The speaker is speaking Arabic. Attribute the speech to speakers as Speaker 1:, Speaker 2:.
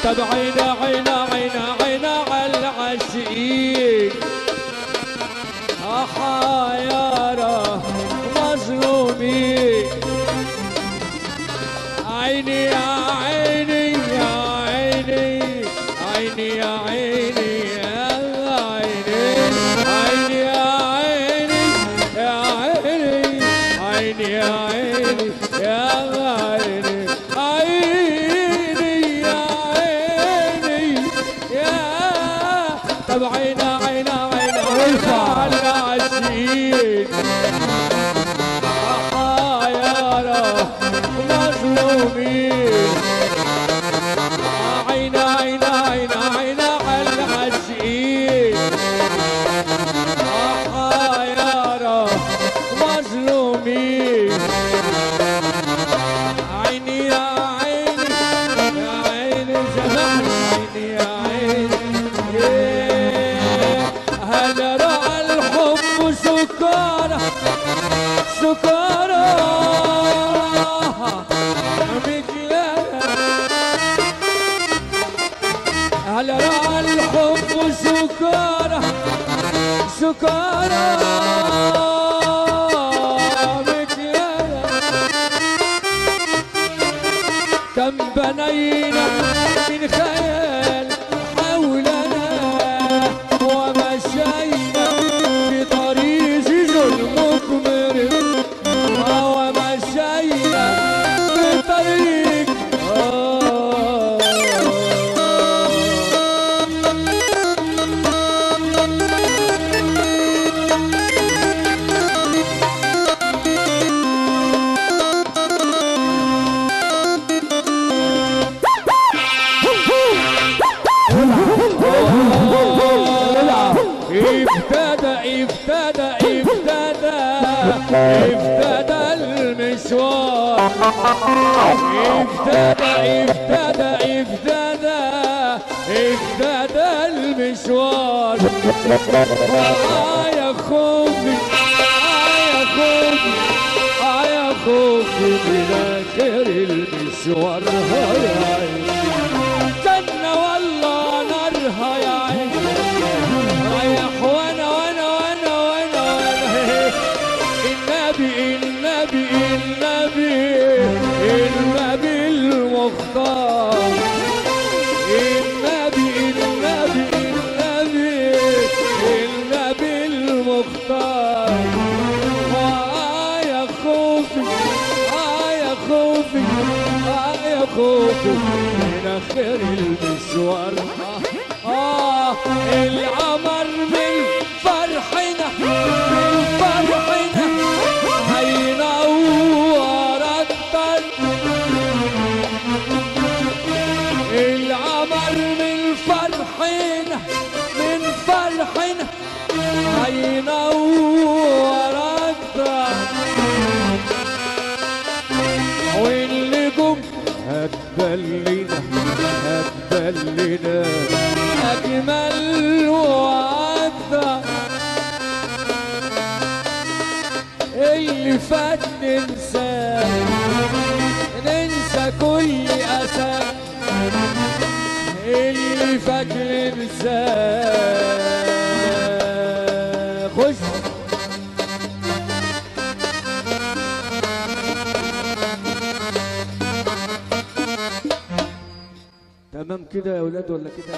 Speaker 1: طب عينا عينا عينا عينا على العشيق حيارة مظلومين عيني يا عيني يا عيني عيني يا عيني يا عيني عيني يا عيني يا عيني عيني يا عيني يا عيني عيني يا عيني يا طب عينا عينا عينا عينا على العشيق حيارة مظلومين عينا عينا عينا عينا على العشيق حيارة مظلومين عيني يا عيني يا عيني زمان عيني يا عيني هلا رأى الحب سكارة سكارة هلا رأى الحب سكارة سكارة مكيالة كم بنينا من خيال حولنا ومشينا في طريق ظلم مكمر ومشينا في طريق ابتدى المشوار ابتدى المشوار يا خوفي يا خوفي يا خوفي من اخر المشوار جنة والله نارها يا عيني رايح وانا النبي المختار النبي المختار يا خوفي يا خوفي يا خوفي من اخر المشوار القمر من فرحنا هينور اكتر القمر من فرحنا هينور اكتر والنجوم هتبلنا اجمل واكتر اللي فات ننسى كل أسى اللي فات ننسى خش تمام كده يا ولاد ولا كده؟